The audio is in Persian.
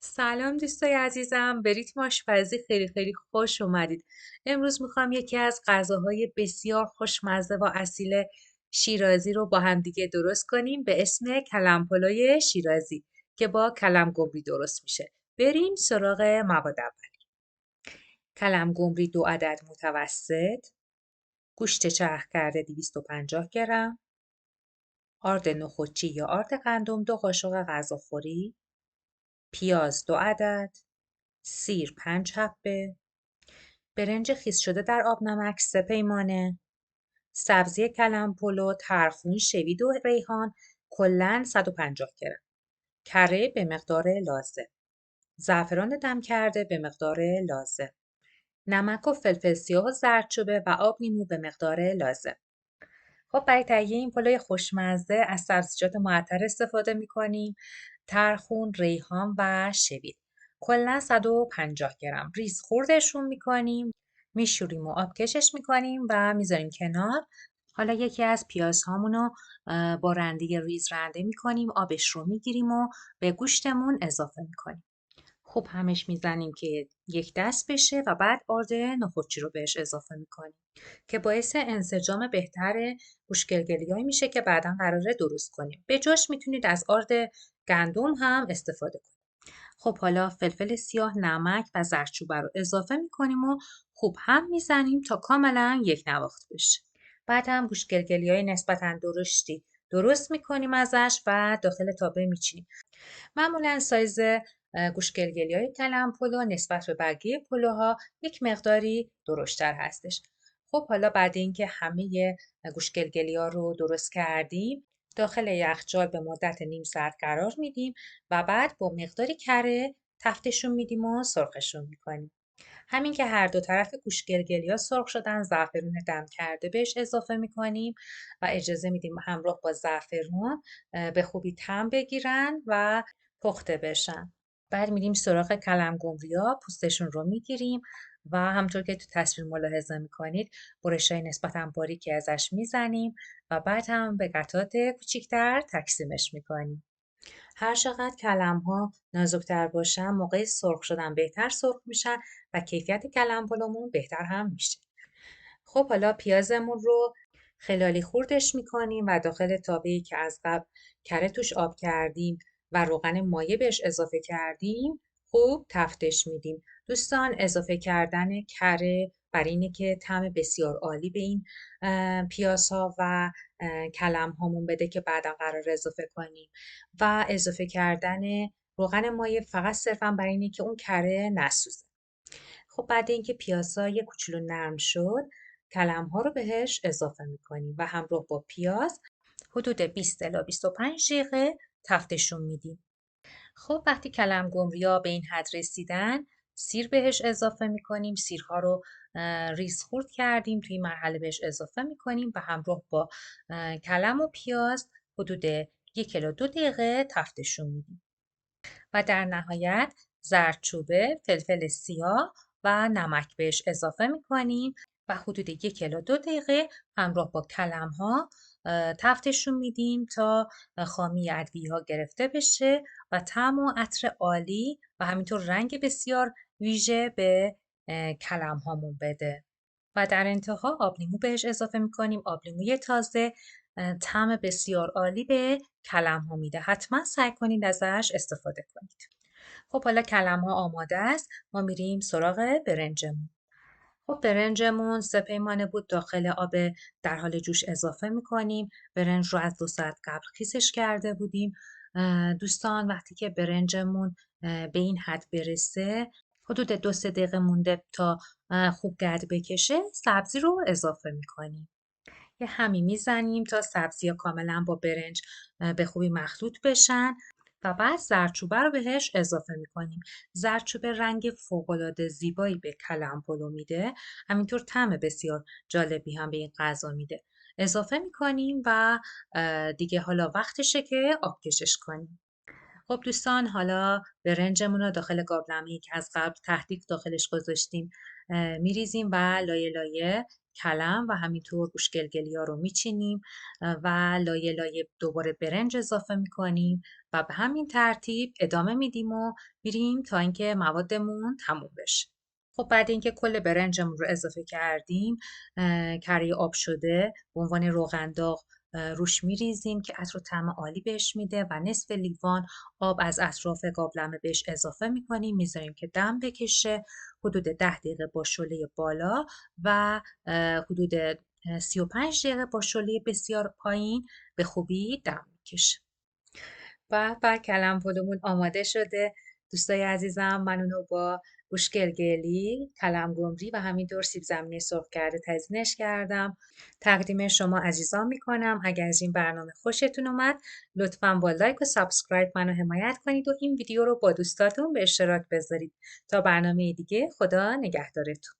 سلام دوستای عزیزم، به ریتم آشپزی خیلی خیلی خوش اومدید. امروز میخوام یکی از غذاهای بسیار خوشمزه و اصیل شیرازی رو با هم دیگه درست کنیم به اسم کلم پلوی شیرازی که با کلم گمری درست میشه. بریم سراغ مواد اول. کلم گمری 2 عدد متوسط، گوشت چرخ کرده 250 گرم، آرد نخودچی یا آرد گندم 2 قاشق غذاخوری، پیاز 2 عدد، سیر 5 حبه، برنج خیس شده در آب نمک 3 پیمانه، سبزی کلم پلو، ترخون، شوید و ریحان کلاً 150 گرم، کره به مقدار لازم، زعفران دم کرده به مقدار لازم، نمک و فلفل سیاه و زردچوبه و آب لیمو به مقدار لازم. خب برای تهیه این پلو خوشمزه از سبزیجات معطر استفاده می‌کنیم: ترخون، ریحان و شوید. کلا 150 گرم ریز خوردشون می‌کنیم، میشوریم و آبکشش می‌کنیم و میذاریم کنار. حالا یکی از پیازهامون رو با رنده ریز رنده می‌کنیم، آبش رو می‌گیریم و به گوشتمون اضافه می‌کنیم. خوب همش میزنیم که یک دست بشه و بعد آرد نخودچی رو بهش اضافه میکنیم که باعث انسجام بهتر گوشتگرگلیایی میشه که بعدا قراره درست کنیم. به جاش میتونید از آرد گندم هم استفاده کنید. خب حالا فلفل سیاه، نمک و زردچوبه رو اضافه میکنیم و خوب هم میزنیم تا کاملا یک نواخت بشه. بعد هم گوشتگرگلیای نسبتا درشتی درست میکنیم ازش و داخل تابه میچینیم. معمولا سایز گوشتگرگلی‌های کلم پلو نسبت به بقیه پلوها یک مقداری درشتر هستش. خب حالا بعد اینکه همه گوشتگرگلی‌ها رو درست کردیم، داخل یخچال به مدت نیم ساعت قرار میدیم و بعد با مقداری کره تفتشون میدیم و سرخشون میکنیم. همین که هر دو طرف گوشتگرگلی‌ها سرخ شدن، زعفرون دم کرده بهش اضافه میکنیم و اجازه میدیم همراه با زعفرون به خوبی طعم بگیرن و پخته بشن. بعد میریم سراغ کلم گمری‌ها، پوستشون رو میگیریم و همطور که تو تصویر ملاحظه میکنید برشای نسبتا باریکی ازش میزنیم و بعد هم به قطعات کوچیکتر تقسیمش میکنیم. هر چقدر کلم‌ها نازک‌تر باشن، موقع سرخ شدن بهتر سرخ میشن و کیفیت کلم پلومون بهتر هم میشه. خب حالا پیازمون رو خلالی خردش میکنیم و داخل تابه‌ای که از قبل کره توش آب کردیم و روغن مایع بهش اضافه کردیم خوب تفتش میدیم. دوستان، اضافه کردن کره برای اینه که طعم بسیار عالی به این پیازها و کلم هامون بده که بعدا قرار اضافه کنیم و اضافه کردن روغن مایع فقط صرفا برای اینه که اون کره نسوزه. خب بعد اینکه پیازها یه کوچولو نرم شد، کلم‌ها رو بهش اضافه می‌کنیم و همراه با پیاز حدود 20 الی 25 دقیقه تفتشون میدیم. خب وقتی کلم گمری‌ها به این حد رسیدن، سیر بهش اضافه می‌کنیم. سیرها رو ریز خورد کردیم، توی این مرحله بهش اضافه می‌کنیم و همراه با کلم و پیاز حدود 1 الی 2 دقیقه تفتشون میدیم. و در نهایت زردچوبه، فلفل سیاه و نمک بهش اضافه میکنیم و حدود 1 الی 2 دقیقه همراه با کلم ها تفتشون میدیم تا خامی ادویه ها گرفته بشه و طعم و عطر عالی و همینطور رنگ بسیار ویژه به کلم هامون بده. و در انتها آب لیمو بهش اضافه میکنیم. آب لیموی تازه طعم بسیار عالی به کلم ها میده. حتما سعی کنید ازش استفاده کنید. خب حالا کلم ها آماده است. ما میریم سراغ برنجمون. خب برنجمون 3 پیمانه بود، داخل آب در حال جوش اضافه میکنیم. برنج رو از 2 ساعت قبل خیسش کرده بودیم. دوستان، وقتی که برنجمون به این حد برسه، حدود 2-3 دقیقه مونده تا خوب گرد بکشه، سبزی رو اضافه میکنیم. یه همی میزنیم تا سبزی ها کاملا با برنج به خوبی مخلوط بشن و بعد زردچوبه رو بهش اضافه میکنیم. زردچوبه رنگ فوق‌العاده زیبایی به کلم پلو میده، همینطور طعم بسیار جالبی هم به این غذا میده. اضافه میکنیم و دیگه حالا وقتشه که آبکشش کنیم. خب دوستان، حالا برنجمون رو داخل قابلمه‌ای که از قبل تهدیگ داخلش گذاشتیم میریزیم و لایه لایه کلم و همینطور گوشگلگلی ها رو میچینیم و لایه لایه دوباره برنج اضافه میکنیم و به همین ترتیب ادامه میدیم و میریم تا اینکه موادمون تموم بشه. خب بعد اینکه کل برنجمون رو اضافه کردیم، کره آب شده به عنوان روغنداغ روش میریزیم که عطر و طعم عالی بهش میده و نصف لیوان آب از اطراف قابلمه بهش اضافه میکنیم، میذاریم که دم بکشه حدود 10 دقیقه با شعله بالا و حدود 35 دقیقه با شعله بسیار پایین به خوبی دم میکشه. و کلم پلومون آماده شده. دوستای عزیزم، من اونو با گوشگلگلی، کلم گمری و همینطور سیب زمینی سرخ کرده تزیینش کردم. تقدیم شما عزیزان میکنم. اگر از این برنامه خوشتون اومد لطفاً با لایک و سابسکرایب منو حمایت کنید و این ویدیو رو با دوستاتون به اشتراک بذارید. تا برنامه دیگه، خدا نگهدارتون.